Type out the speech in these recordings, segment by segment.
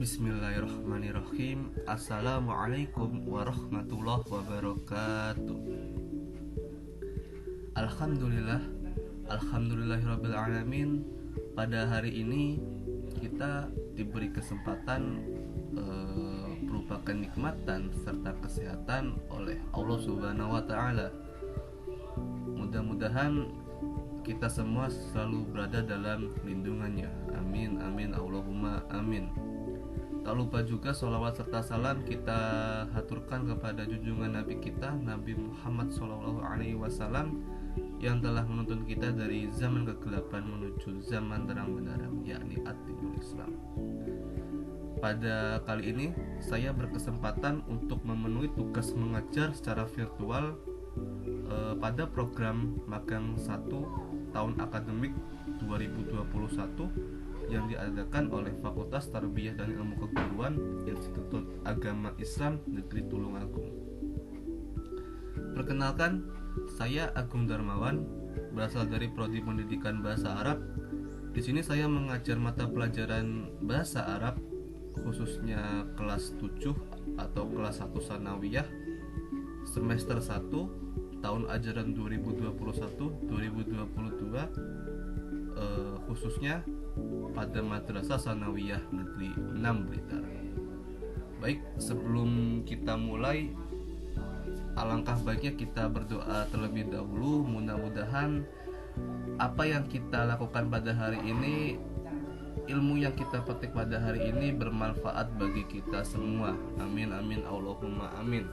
Bismillahirrahmanirrahim. Assalamualaikum warahmatullahi wabarakatuh. Alhamdulillahirabbil alamin. Pada hari ini kita diberi kesempatan berupa kenikmatan serta kesehatan oleh Allah Subhanahu wa taala. Mudah-mudahan kita semua selalu berada dalam lindungannya. Amin amin Allahumma amin. Tak lupa juga sholawat serta salam kita haturkan kepada junjungan Nabi kita, Nabi Muhammad SAW, yang telah menuntun kita dari zaman kegelapan menuju zaman terang benderang, yakni ad-dinul Islam. Pada kali ini saya berkesempatan untuk memenuhi tugas mengajar secara virtual pada program magang 1 tahun akademik 2021 yang diadakan oleh Fakultas Tarbiyah dan Ilmu Keguruan Institut Agama Islam Negeri Tulungagung. Perkenalkan, saya Agung Darmawan, berasal dari Prodi Pendidikan Bahasa Arab. Di sini saya mengajar mata pelajaran Bahasa Arab, khususnya kelas 7 atau kelas 1 Sanawiyah, semester 1 tahun ajaran 2021-2022, khususnya pada Madrasah Sanawiyah Negeri 6 Blitar. Baik, sebelum kita mulai, alangkah baiknya kita berdoa terlebih dahulu. Mudah-mudahan apa yang kita lakukan pada hari ini, ilmu yang kita petik pada hari ini bermanfaat bagi kita semua. Amin amin Allahumma amin.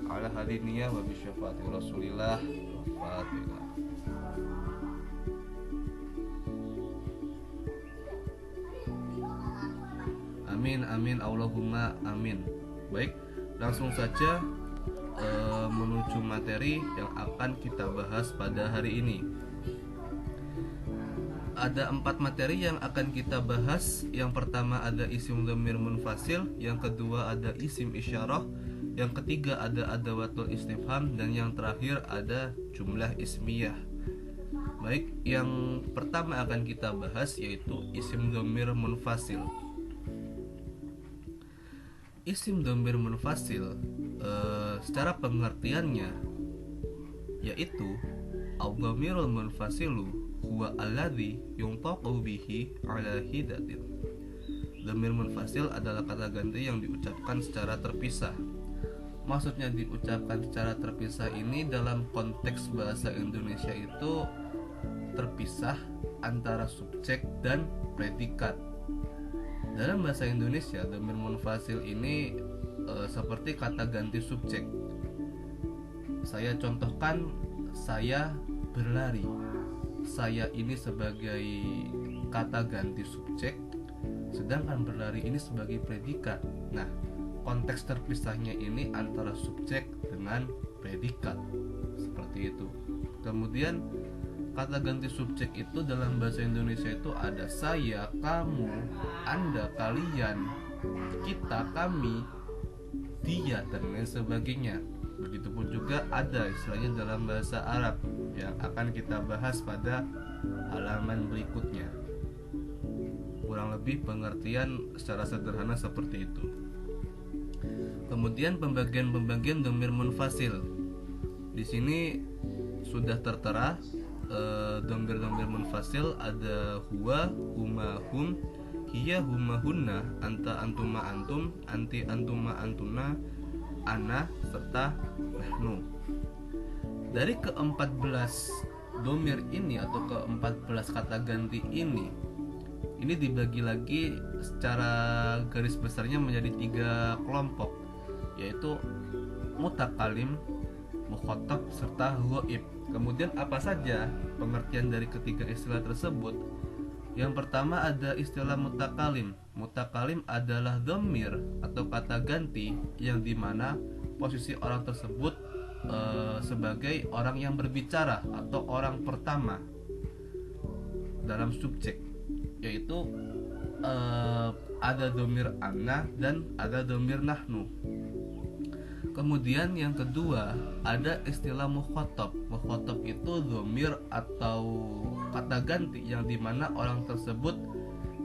Ala hadiniyah wa bisyafaati Rasulillah. Fatihah. Amin amin Allahumma amin. Baik, langsung saja menuju materi yang akan kita bahas pada hari ini. Ada 4 materi yang akan kita bahas. Yang pertama ada isim dhamir munfasil, yang kedua ada isim isyarah, yang ketiga ada adawatul istifham, dan yang terakhir ada jumlah ismiyah. Baik, yang pertama akan kita bahas yaitu isim dhamir munfasil. Isim dhamir munfasil secara pengertiannya yaitu al-dhamirul munfasilu huwa alladhi yuntaqu bihi ala hidatin. Dhamir munfasil adalah kata ganti yang diucapkan secara terpisah. Maksudnya diucapkan secara terpisah ini dalam konteks bahasa Indonesia itu terpisah antara subjek dan predikat. Dalam bahasa Indonesia, dhamir munfasil ini seperti kata ganti subjek. Saya contohkan, saya berlari. Saya ini sebagai kata ganti subjek, sedangkan berlari ini sebagai predikat. Nah, konteks terpisahnya ini antara subjek dengan predikat. Seperti itu. Kemudian kata ganti subjek itu dalam bahasa Indonesia itu ada saya, kamu, anda, kalian, kita, kami, dia, dan lain sebagainya. Begitupun juga ada istilahnya dalam bahasa Arab yang akan kita bahas pada halaman berikutnya. Kurang lebih pengertian secara sederhana seperti itu. Kemudian pembagian dhamir munfasil. Di sini sudah tertera dhamir munfasil ada huwa, huma, hum, hiya, huma, hunna, anta, antuma, antum, anti, antuma, antuna, ana, serta nahnu. Dari ke-14 dhamir ini atau ke-14 kata ganti ini dibagi lagi secara garis besarnya menjadi 3 kelompok, yaitu mutakalim, mukhatab, serta ghaib. Kemudian apa saja pengertian dari ketiga istilah tersebut? Yang pertama ada istilah mutakalim. Mutakalim adalah dhamir atau kata ganti yang dimana posisi orang tersebut sebagai orang yang berbicara atau orang pertama dalam subjek, yaitu ada dhamir ana dan ada dhamir nahnu. Kemudian yang kedua ada istilah mukhatab. Mukhatab itu dhamir atau kata ganti yang dimana orang tersebut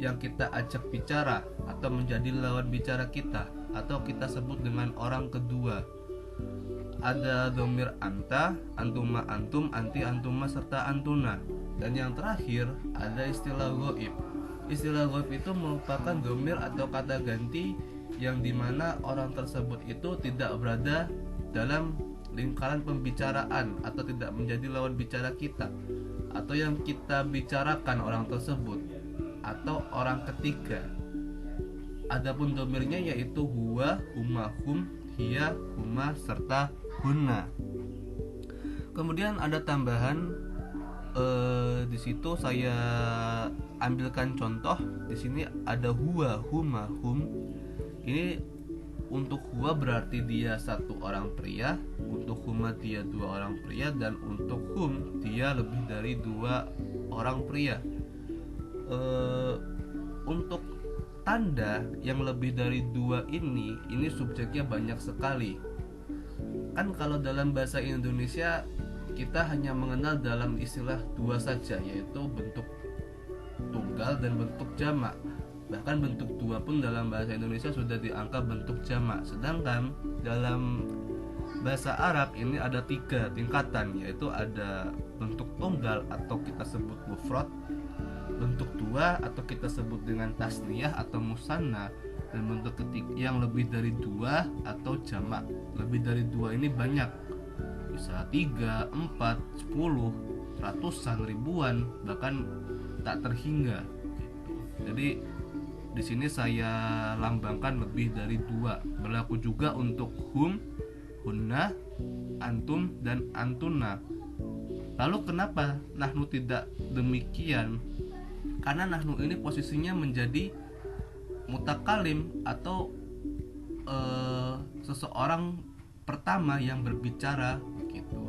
yang kita ajak bicara atau menjadi lawan bicara kita, atau kita sebut dengan orang kedua. Ada domir anta, antuma antum, anti antuma, serta antuna. Dan yang terakhir ada istilah ghaib. Istilah ghaib itu merupakan domir atau kata ganti yang dimana orang tersebut itu tidak berada dalam lingkaran pembicaraan atau tidak menjadi lawan bicara kita, atau yang kita bicarakan orang tersebut, atau orang ketiga. Adapun domirnya yaitu huwa, huma, hum, hiya, huma, serta hunna. Kemudian ada tambahan di situ saya ambilkan contoh. Di sini ada huwa, huma, hum. Ini untuk huwa berarti dia satu orang pria, untuk huma dia dua orang pria, dan untuk hum dia lebih dari dua orang pria. Untuk tanda yang lebih dari dua ini subjeknya banyak sekali. Kan kalau dalam bahasa Indonesia kita hanya mengenal dalam istilah dua saja, yaitu bentuk tunggal dan bentuk jamak. Bahkan bentuk dua pun dalam bahasa Indonesia sudah dianggap bentuk jamak. Sedangkan dalam bahasa Arab ini ada 3 tingkatan, yaitu ada bentuk tunggal atau kita sebut mufrad, bentuk dua atau kita sebut dengan tasniyah atau musanna, dan bentuk ketiga yang lebih dari 2 atau jamak. Lebih dari 2 ini banyak, bisa 3, 4, 10, ratusan, ribuan, bahkan tak terhingga. Jadi di sini saya lambangkan lebih dari 2. Berlaku juga untuk hum, hunna, antum, dan antuna. Lalu kenapa nahnu tidak demikian? Karena nahnu ini posisinya menjadi mutakalim atau seseorang pertama yang berbicara begitu.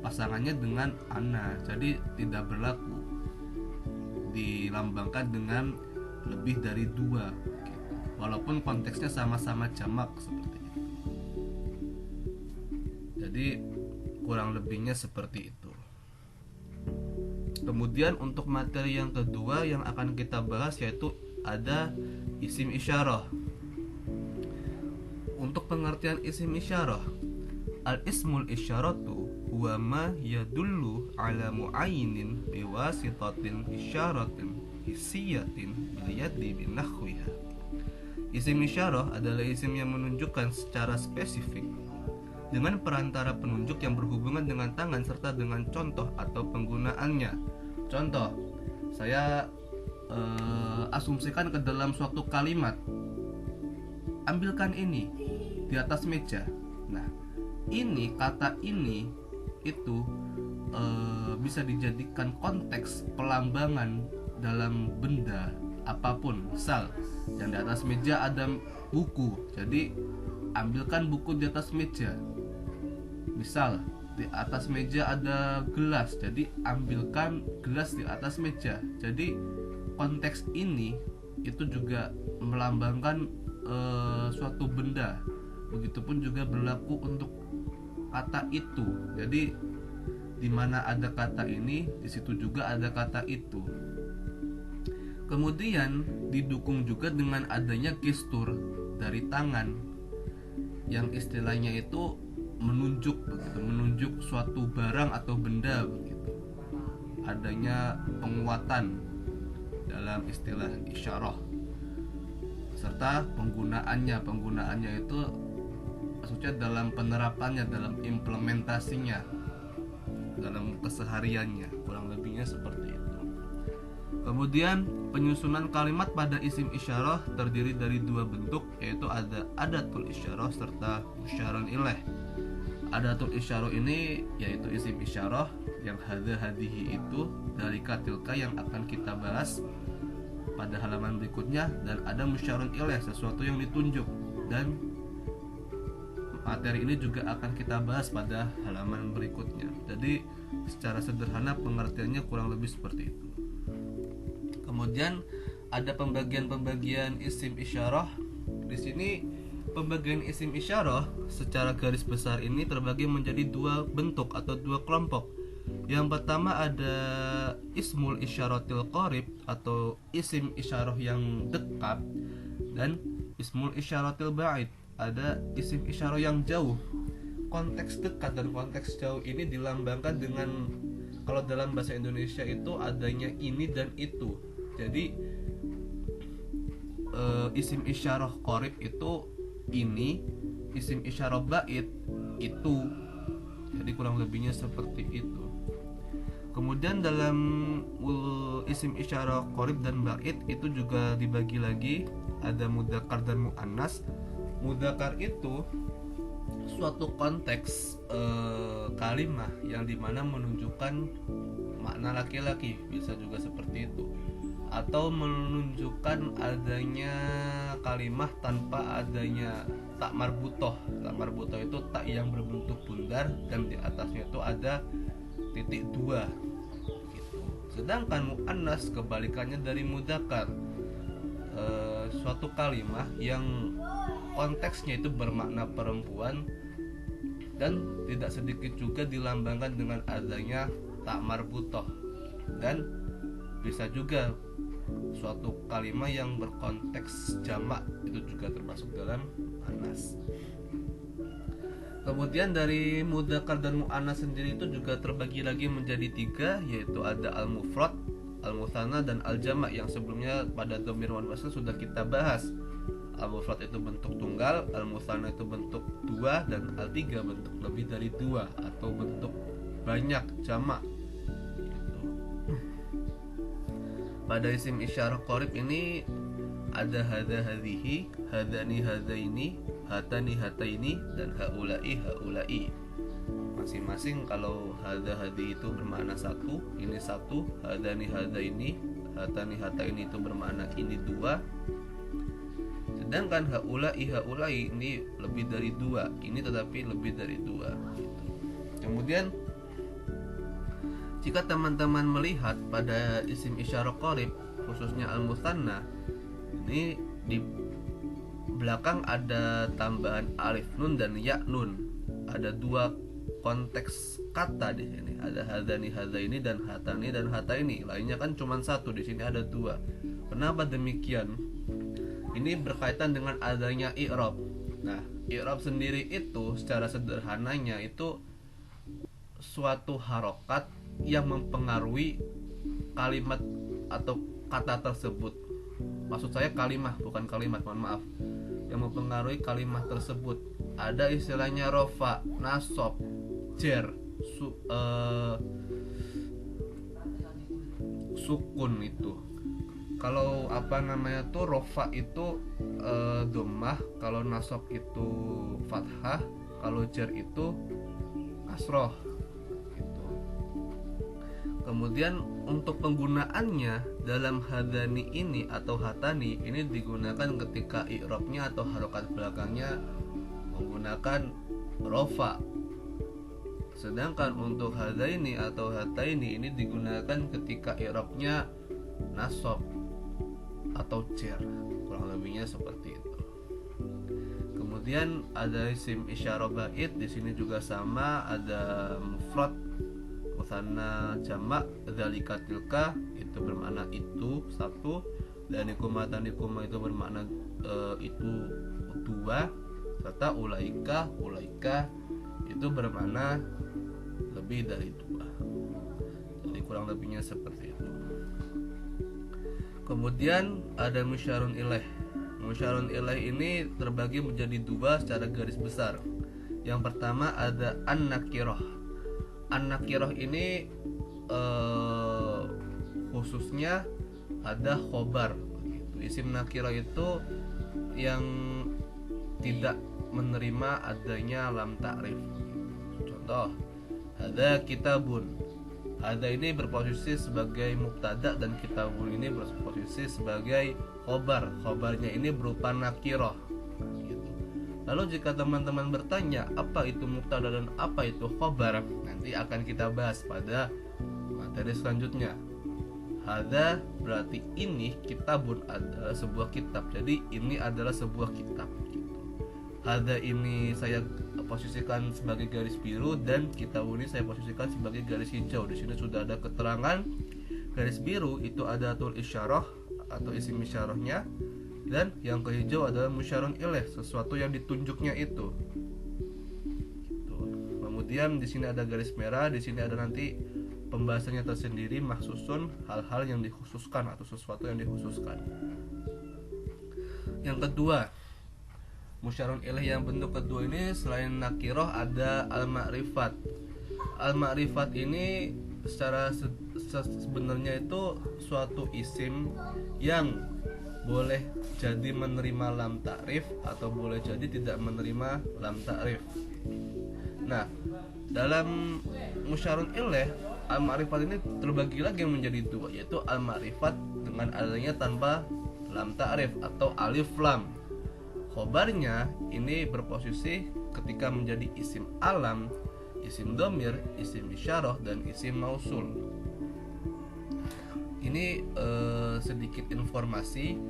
Pasangannya dengan ana, jadi tidak berlaku. Dilambangkan dengan lebih dari 2 gitu. Walaupun konteksnya sama-sama jamak seperti itu. Jadi kurang lebihnya seperti itu. Kemudian untuk materi yang kedua yang akan kita bahas yaitu ada isim isyarah. Untuk pengertian isim isyarah, al-ismul isyaratu huwa ma yadullu ala mu'ayinin biwasitatin isyaratin hissiyatin bil yadi bin nahwiha. Isim isyarah adalah isim yang menunjukkan secara spesifik dengan perantara penunjuk yang berhubungan dengan tangan serta dengan contoh atau penggunaannya. Contoh, saya asumsikan ke dalam suatu kalimat, ambilkan ini di atas meja. Nah, ini kata ini itu bisa dijadikan konteks pelambangan dalam benda apapun. Misal, yang di atas meja ada buku, jadi ambilkan buku di atas meja. Misal, di atas meja ada gelas, jadi ambilkan gelas di atas meja. Jadi konteks ini itu juga melambangkan suatu benda. Begitupun juga berlaku untuk kata itu. Jadi di mana ada kata ini, di situ juga ada kata itu. Kemudian didukung juga dengan adanya gestur dari tangan yang istilahnya itu menunjuk begitu, menunjuk suatu barang atau benda begitu. Adanya penguatan dalam istilah isyarah. Serta penggunaannya itu maksudnya dalam penerapannya, dalam implementasinya, dalam kesehariannya, kurang lebihnya seperti itu. Kemudian penyusunan kalimat pada isim isyarah terdiri dari 2 bentuk, yaitu ada adatul isyarah serta musyarun ilaih. Adatul isyarah ini yaitu isim isyarah yang hadza hadihi itu dari katilka yang akan kita bahas pada halaman berikutnya, dan ada musyarun ilaih, sesuatu yang ditunjuk, dan materi ini juga akan kita bahas pada halaman berikutnya. Jadi secara sederhana pengertiannya kurang lebih seperti itu. Kemudian ada pembagian isim isyarah. Di sini pembagian isim isyarah secara garis besar ini terbagi menjadi 2 bentuk atau 2 kelompok. Yang pertama ada ismul isyaratil qarib atau isim isyarah yang dekat. Dan ismul isyaratil ba'id, ada isim isyarah yang jauh. Konteks dekat dan konteks jauh ini dilambangkan dengan, kalau dalam bahasa Indonesia itu adanya ini dan itu. Jadi isim isyarah qarib itu ini, isim isyarah ba'id itu. Jadi kurang lebihnya seperti itu. Kemudian dalam isim isyarah qarib dan ba'id itu juga dibagi lagi, ada mudzakkar dan muannas. Mudzakkar itu suatu konteks kalimah yang dimana menunjukkan makna laki-laki, bisa juga seperti itu, atau menunjukkan adanya kalimah tanpa adanya tak marbutoh. Tak marbutoh itu tak yang berbentuk bundar dan di atasnya itu ada titik dua gitu. Sedangkan muannas kebalikannya dari mudzakkar, suatu kalimah yang konteksnya itu bermakna perempuan dan tidak sedikit juga dilambangkan dengan adanya tak marbutoh, dan bisa juga suatu kalimat yang berkonteks jamak, itu juga termasuk dalam muannas. Kemudian dari mudzakkar dan muannas sendiri itu juga terbagi lagi menjadi tiga, yaitu ada al-mufrad, al-mutsanna, dan al-jama' yang sebelumnya pada dhamir munfasil sudah kita bahas. Al-mufrad itu bentuk tunggal, al-mutsanna itu bentuk dua, dan al-tiga bentuk lebih dari dua atau bentuk banyak, jamak. Pada isim isyarah qarib ini ada hadza hadhihi, hadzani hadzaini, hatani hataini, dan haula'i haula'i. Masing-masing kalau hadza hadhi itu bermakna satu, ini satu, hadzani hadzaini, hatani hataini itu bermakna ini dua. Sedangkan haula'i haula'i ini lebih dari dua, ini tetapi lebih dari dua gitu. Kemudian jika teman-teman melihat pada isim isyarah qarib, khususnya al-mutsanna, ini di belakang ada tambahan alif nun dan ya nun. Ada dua konteks kata di sini. Ada hadzani hadzaini dan hatani dan hataini. Lainnya kan cuma satu, di sini ada dua. Kenapa demikian? Ini berkaitan dengan adanya i'rab. Nah, i'rab sendiri itu secara sederhananya itu suatu harokat yang mempengaruhi kalimat atau kata tersebut. Maksud saya kalimah, bukan kalimat, mohon maaf. Yang mempengaruhi kalimat tersebut. Ada istilahnya rofa, nasob, jer, sukun itu. Kalau apa namanya tuh rofa itu dhammah, kalau nasob itu fathah, kalau jer itu kasroh. Kemudian untuk penggunaannya dalam hadani ini atau hatani ini digunakan ketika i'rabnya atau harokat belakangnya menggunakan rofa. Sedangkan untuk hadaini atau hataini ini digunakan ketika i'rabnya nasab atau jer. Kurang lebihnya seperti itu. Kemudian ada isim isyarah ba'id, di sini juga sama, ada mufrad, mutsanna, jamak, dzalika tilka itu bermakna itu satu, dan nikuma itu bermakna itu dua, serta ulaika itu bermakna lebih dari dua. Jadi kurang lebihnya seperti itu. Kemudian ada musyarun ilaih. Musyarun ilaih ini terbagi menjadi dua secara garis besar. Yang pertama ada an-nakirah. An-nakirah ini khususnya ada khobar gitu. Isim nakirah itu yang tidak menerima adanya lam ta'rif. Contoh, hadza kitabun. Hadza ini berposisi sebagai mubtada dan kitabun ini berposisi sebagai khobar. Khobarnya ini berupa nakirah gitu. Lalu jika teman-teman bertanya apa itu mubtada dan apa itu khobar, nanti akan kita bahas pada materi selanjutnya. Hadza berarti ini, kitabun adalah sebuah kitab. Jadi ini adalah sebuah kitab gitu. Hadza ini saya posisikan sebagai garis biru dan kitabun ini saya posisikan sebagai garis hijau. Di sini sudah ada keterangan. Garis biru itu ada tul isyarah atau isim isyarahnya. Dan yang kehijau adalah musyarun ilaih, sesuatu yang ditunjuknya itu. Gitu. Kemudian di sini ada garis merah, di sini ada nanti pembahasannya tersendiri, maksusun, hal-hal yang dikhususkan atau sesuatu yang dikhususkan. Yang kedua, musyarun ilaih yang bentuk kedua ini selain nakiroh ada al-ma'rifat. Al-ma'rifat ini secara sebenarnya itu suatu isim yang boleh jadi menerima lam ta'rif atau boleh jadi tidak menerima lam ta'rif. Nah, dalam musyarun ilaih, al-ma'rifat ini terbagi lagi menjadi dua, yaitu al-ma'rifat dengan adanya tanpa lam ta'rif atau alif lam. Khobarnya ini berposisi ketika menjadi isim alam, isim domir, isim isyarah, dan isim mausul. Ini sedikit informasi.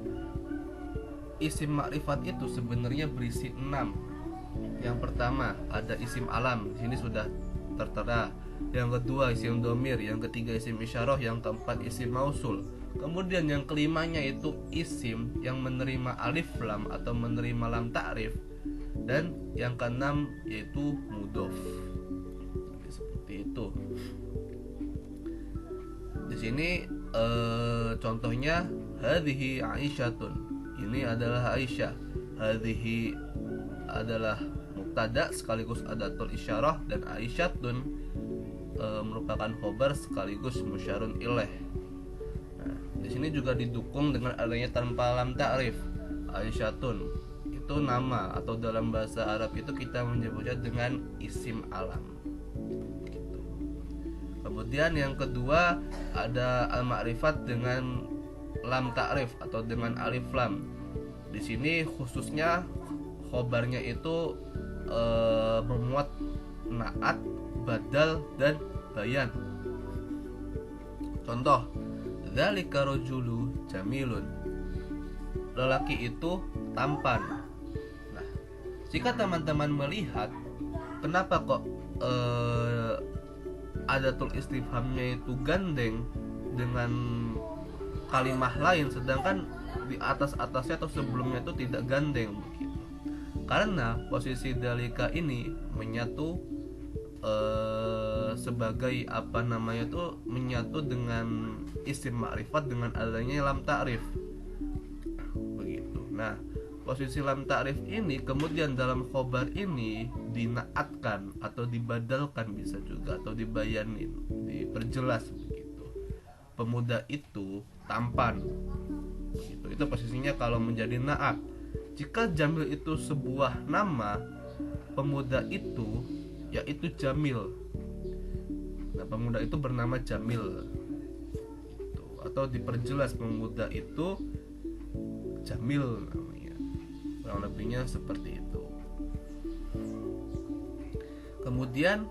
Isim ma'rifat itu sebenarnya berisi 6. Yang pertama ada isim alam, di sini sudah tertera. Yang kedua isim domir, yang ketiga isim isyarah, yang keempat isim mausul. Kemudian yang kelimanya itu isim yang menerima alif lam atau menerima lam ta'rif. Dan yang keenam yaitu mudhof. Seperti itu. Di sini contohnya hadhihi Aisyatun. Ini adalah Aisyah. Hadhihi adalah mubtada sekaligus adatul isyarah, dan Aisyatun merupakan khobar sekaligus musyarun ilaih. Nah, di sini juga didukung dengan adanya tanpa lam ta'rif. Aisyatun itu nama, atau dalam bahasa Arab itu kita menyebutnya dengan isim alam. Kemudian yang kedua ada al-ma'rifat dengan lam ta'rif atau dengan alif lam. Di sini khususnya khobarnya itu bermuat na'at, badal, dan bayan. Contoh, dzalika rajulu jamilun. Lelaki itu tampan. Nah, jika teman-teman melihat kenapa kok adatul istifhamnya itu gandeng dengan kalimah lain, sedangkan di atas-atasnya atau sebelumnya itu tidak gandeng begitu. Karena posisi dalika ini menyatu sebagai menyatu dengan isim ma'rifat dengan adanya lam ta'rif begitu. Nah, posisi lam ta'rif ini kemudian dalam khobar ini dinaatkan atau dibadalkan, bisa juga, atau dibayanin, diperjelas begitu. Pemuda itu tampan begitu. Itu posisinya kalau menjadi naat. Jika jamil itu sebuah nama, pemuda itu yaitu jamil. Nah, pemuda itu bernama jamil gitu. Atau diperjelas pemuda itu jamil namanya. Kurang lebihnya seperti itu. Kemudian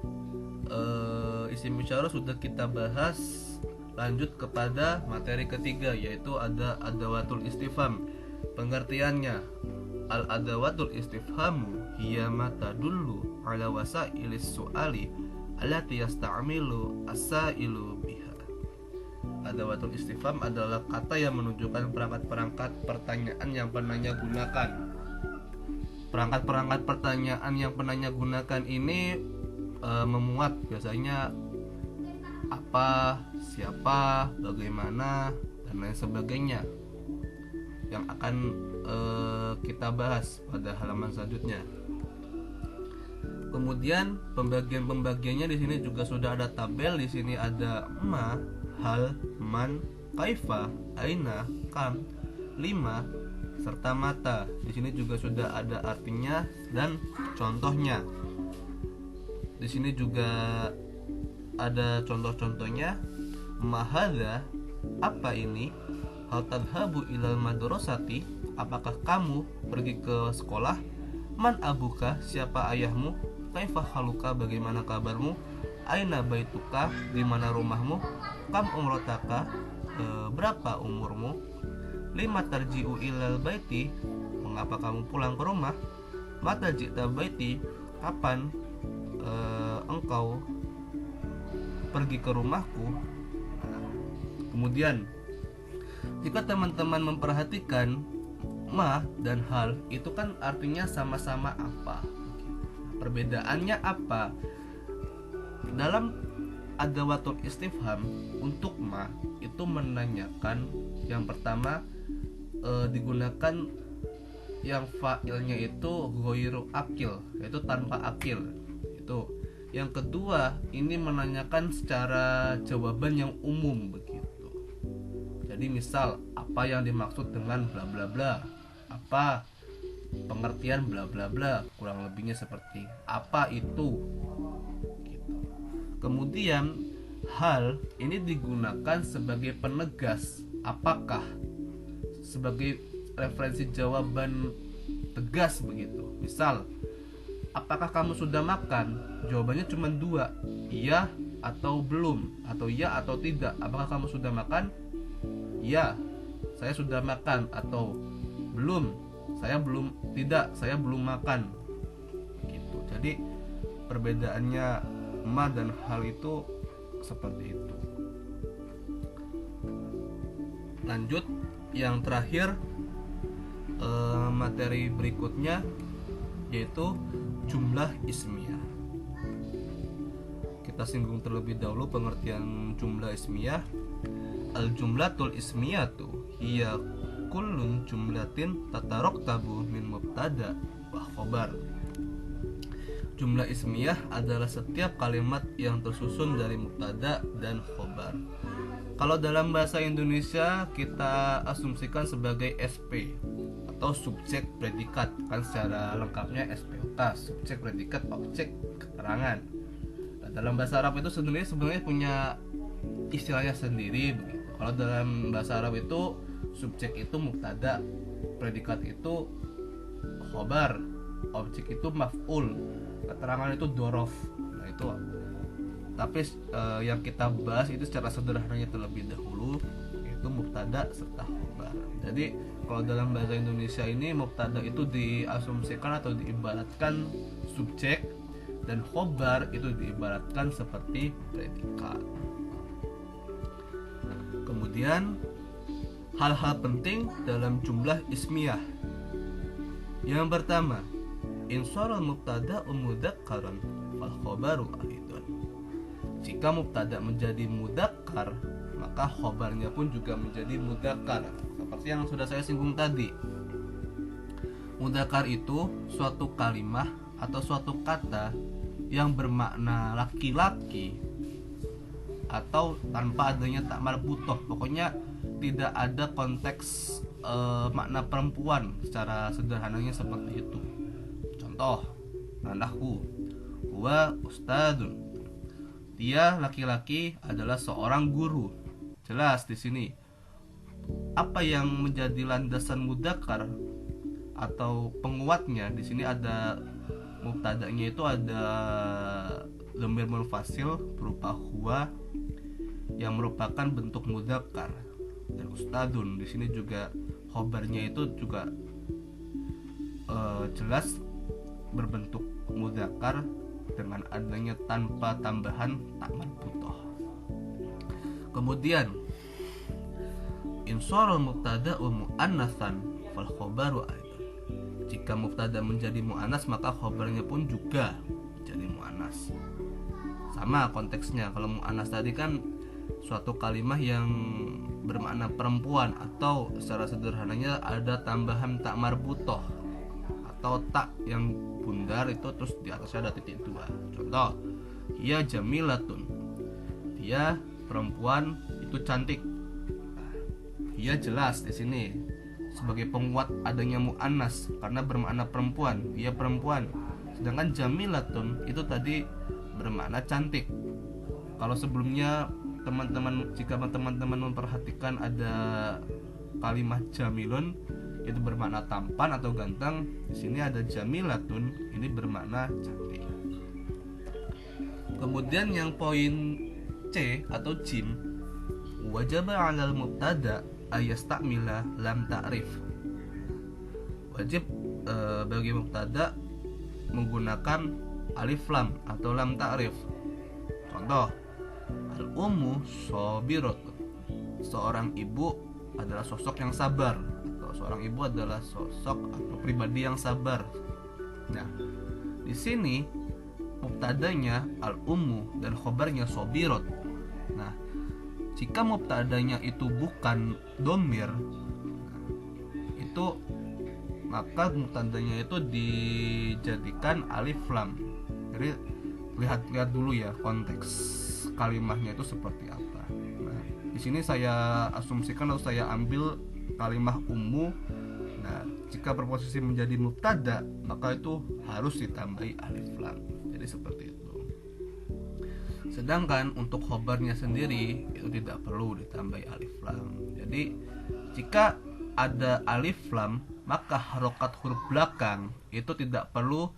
isim isyarah sudah kita bahas. Lanjut kepada materi ketiga, yaitu ada adawatul istifham. Pengertiannya, al adawatul istifhamu hiya ma tadullu ala wasailis su'ali allati yasta'milu as-sa'ilu biha. Adawatul istifham adalah kata yang menunjukkan perangkat-perangkat pertanyaan yang penanya gunakan. Perangkat-perangkat pertanyaan yang penanya gunakan ini memuat biasanya apa, siapa, bagaimana, dan lain sebagainya yang akan kita bahas pada halaman selanjutnya. Kemudian pembagian-pembagiannya di sini juga sudah ada tabel. Di sini ada ma, hal, man, kaifa, aina, kam, lima, serta mata. Di sini juga sudah ada artinya dan contohnya. Di sini juga ada contoh-contohnya. Mahadha, apa ini? Hal tadhabu ilal madrasati, apakah kamu pergi ke sekolah? Man abuka, siapa ayahmu? Kaifa haluka, bagaimana kabarmu? Aina baituka, di mana rumahmu? Kam umrotaka, berapa umurmu? Lima tarji'u ilal baiti, mengapa kamu pulang ke rumah? Mata jita baiti, kapan engkau pergi ke rumahku? Kemudian jika teman-teman memperhatikan ma dan hal itu kan artinya sama-sama apa. Perbedaannya apa? Dalam adawatul istifham untuk ma itu menanyakan, yang pertama digunakan yang fa'ilnya itu ghairu akil, yaitu tanpa akil. Itu. Yang kedua, ini menanyakan secara jawaban yang umum begitu. Jadi misal, apa yang dimaksud dengan bla bla bla? Apa pengertian bla bla bla? Kurang lebihnya seperti apa itu? Gitu. Kemudian hal ini digunakan sebagai penegas apakah, sebagai referensi jawaban tegas begitu. Misal, apakah kamu sudah makan? Jawabannya cuma dua, iya atau belum, atau iya atau tidak. Apakah kamu sudah makan? Iya, saya sudah makan. Atau belum, tidak, saya belum makan. Gitu. Jadi perbedaannya ma dan hal itu seperti itu. Lanjut, yang terakhir materi berikutnya yaitu jumlah ismiyah. Kita singgung terlebih dahulu pengertian jumlah ismiyah. Al-jumlatul ismiyatu hiya kullun jumlatin tataraktabu min mubtada wa khabar. Jumlah ismiyah adalah setiap kalimat yang tersusun dari mubtada dan khabar. Kalau dalam bahasa Indonesia kita asumsikan sebagai SP atau subjek predikat, kan secara lengkapnya SPOK, subjek predikat objek keterangan. Nah, dalam bahasa Arab itu sebenarnya punya istilahnya sendiri begitu. Kalau dalam bahasa Arab itu subjek itu mubtada, predikat itu khobar, objek itu maf'ul, keterangan itu dorof. Nah itu. Tapi yang kita bahas itu secara sederhananya terlebih dahulu, yaitu mubtada serta khobar. Jadi kalau dalam bahasa Indonesia ini mubtada itu diasumsikan atau diibaratkan subjek, dan khobar itu diibaratkan seperti predikat. Kemudian hal-hal penting dalam jumlah ismiyah. Yang pertama, insarul mubtada mudzakkar fal khabaru aidon. Jika mubtada menjadi mudzakkar, maka khabarnya pun juga menjadi mudzakkar. Seperti yang sudah saya singgung tadi. Mudzakkar itu suatu kalimah atau suatu kata yang bermakna laki-laki atau tanpa adanya tak marbutoh. Pokoknya tidak ada konteks makna perempuan, secara sederhananya seperti itu. Contoh, anakku huwa ustadun, dia laki-laki adalah seorang guru. Jelas di sini apa yang menjadi landasan mudzakkar atau penguatnya. Di sini ada mubtada'nya itu ada dhamir munfasil berupa huwa yang merupakan bentuk mudzakkar, dan ustadun di sini juga khobarnya itu juga jelas berbentuk mudzakkar dengan adanya tanpa tambahan tak marbutoh. Kemudian insarul mubtada wa muannatsan fal khabaru aidan. Jika mubtada menjadi muannas, maka khabarnya pun juga jadi muannas. Sama konteksnya. Kalau muannas tadi kan suatu kalimah yang bermakna perempuan, atau secara sederhananya ada tambahan tak marbutoh atau tak yang bundar itu terus di atasnya ada titik dua. Contoh, ia jamilatun, dia perempuan itu cantik. Ia jelas di sini sebagai penguat adanya muannas karena bermakna perempuan, dia perempuan. Sedangkan jamilatun itu tadi bermakna cantik. Kalau sebelumnya jika teman-teman memperhatikan ada kalimat jamilun itu bermakna tampan atau ganteng, di sini ada jamilatun, ini bermakna cantik. Kemudian yang poin C atau jim, wajib 'alal mubtada ayastamila lam ta'rif. Wajib bagi mubtada menggunakan alif lam atau lam ta'rif. Contoh, al-ummu sabiratun, seorang ibu adalah sosok yang sabar, atau Kalau seorang ibu adalah sosok atau pribadi yang sabar. Nah, di sini mubtadanya al-ummu dan khobarnya sobirot. Nah, jika mubtadanya itu bukan domir, itu maka mubtadanya itu dijadikan alif lam. Jadi lihat dulu ya konteks kalimahnya itu seperti apa. Nah, di sini saya asumsikan atau saya ambil kalimah ummu. Nah, jika berposisi menjadi mubtada, maka itu harus ditambahi alif lam. Jadi seperti itu. Sedangkan untuk khobarnya sendiri itu tidak perlu ditambahi alif lam. Jadi jika ada alif lam, maka harokat huruf belakang itu tidak perlu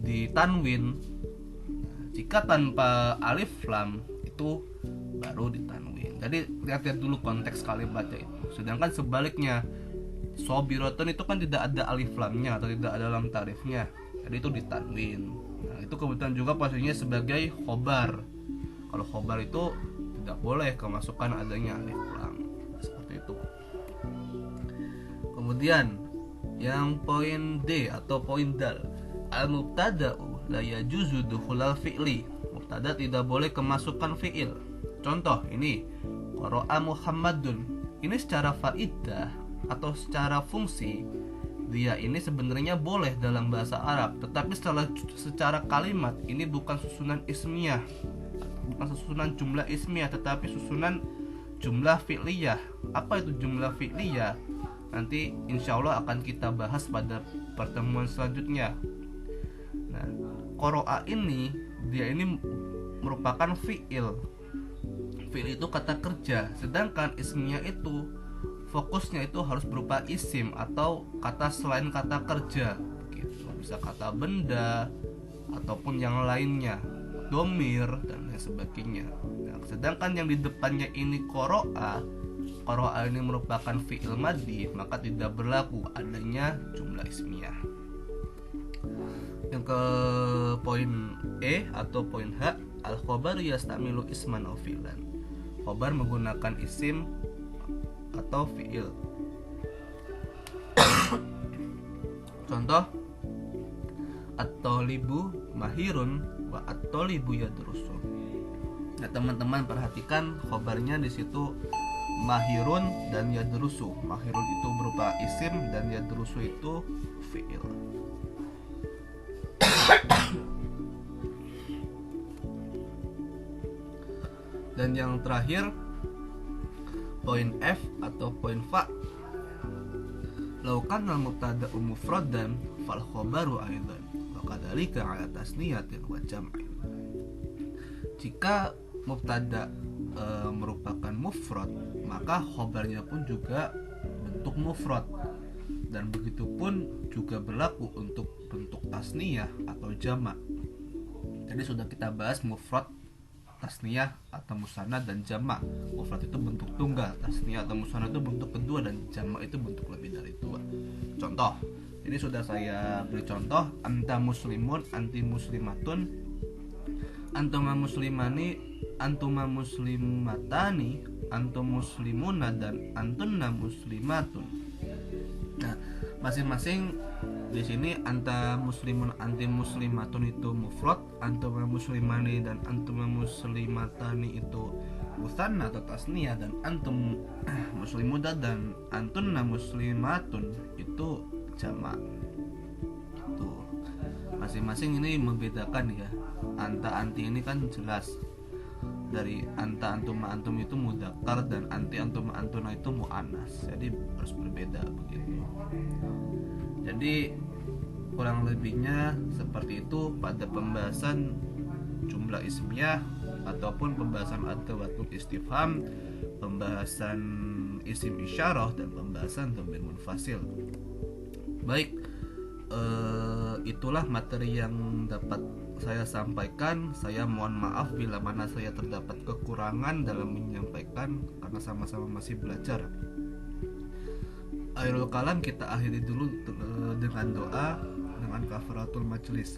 ditanwin. Jika tanpa alif lam itu baru ditanwin. Jadi lihat dulu konteks kalimatnya itu. Sedangkan sebaliknya, sobirotun itu kan tidak ada alif lamnya atau tidak ada lam tarifnya, jadi itu ditanwin. Nah, itu kebetulan juga posisinya sebagai khobar. Kalau khobar itu tidak boleh kemasukan adanya alif lam, seperti itu. Kemudian yang poin D atau poin dal, al-mubtada'u la yajuzu dukhulal fi'li. Mubtada tidak boleh kemasukan fi'il. Contoh ini, qara'a Muhammadun. Ini secara faidah atau secara fungsi dia ini sebenarnya boleh dalam bahasa Arab, tetapi secara kalimat ini bukan susunan ismiyah, bukan susunan jumlah ismiyah, tetapi susunan jumlah fi'liyah. Apa itu jumlah fi'liyah? Nanti insya Allah akan kita bahas pada pertemuan selanjutnya. Nah, qara'a ini dia ini merupakan fi'il. Fi'il itu kata kerja, sedangkan ismiyah itu fokusnya itu harus berupa isim atau kata selain kata kerja gitu. Bisa kata benda ataupun yang lainnya, domir dan lain sebagainya. Nah, sedangkan yang di depannya ini qara'a ini merupakan fi'il madhi, maka tidak berlaku adanya jumlah ismiyah. Yang ke poin E atau poin H, al-khobaru yastamilu isman aw fi'lan. Khobar menggunakan isim atau fi'il. Contoh, at-thalibu mahirun wa at-thalibu yadrusu. Nah, teman-teman perhatikan khobarnya di situ mahirun dan yadrusu. Mahirun itu berupa isim dan yadrusu itu fi'il. Dan yang terakhir poin F atau poin Fa, law kana al-mubtada'u mufradan fal khabaru aidan wa kadzalika 'ala tasniyatin wa jam'in. Jika mubtada merupakan mufrad, maka khabarnya pun juga bentuk mufrad, dan begitupun juga berlaku untuk bentuk tasniyah atau jamak. Jadi sudah kita bahas mufrad, tasniyah atau musanna dan jamak. Mufrad itu bentuk tunggal, tasniyah atau musanna itu bentuk kedua, dan jamak itu bentuk lebih dari dua. Contoh, ini sudah saya beri contoh, anta muslimun, anti muslimatun, antuma muslimani, antuma muslimatani, antum muslimuna, dan antunna muslimatun. Nah, masing-masing di sini anta muslimun, anti muslimatun itu mufrad, antuma muslimani dan antuma muslimatani itu musanna atau tasniyah, dan antum muslimuda dan antunna muslimatun itu jamak. Itu masing-masing ini membedakan ya. Anta anti ini kan jelas dari anta antuma antum itu mudzakkar dan anti antuma antuna itu muannas, jadi harus berbeda begitu. Jadi kurang lebihnya seperti itu pada pembahasan jumlah ismiyah ataupun pembahasan adawatul istifham, pembahasan isim isyarah, dan pembahasan dhamir munfasil. Baik, itulah materi yang dapat saya sampaikan. Saya mohon maaf bila mana saya terdapat kekurangan dalam menyampaikan karena sama-sama masih belajar. Akhirul kalam kita akhiri dulu dengan doa, dengan kafaratul majlis.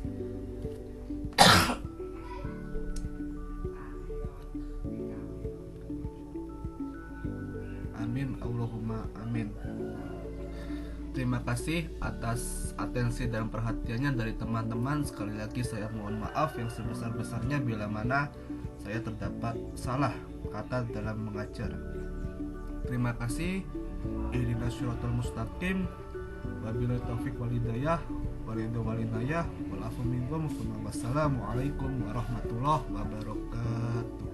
Amin Allahumma amin. Terima kasih atas atensi dan perhatiannya dari teman-teman. Sekali lagi saya mohon maaf yang sebesar-besarnya bila mana saya terdapat salah kata dalam mengajar. Terima kasih. Ihdinas syiratal mustaqim. Wabillahi taufik wal hidayah. Waridho walinayah. Wal afu minkum. Wassalamualaikum warahmatullahi wabarakatuh.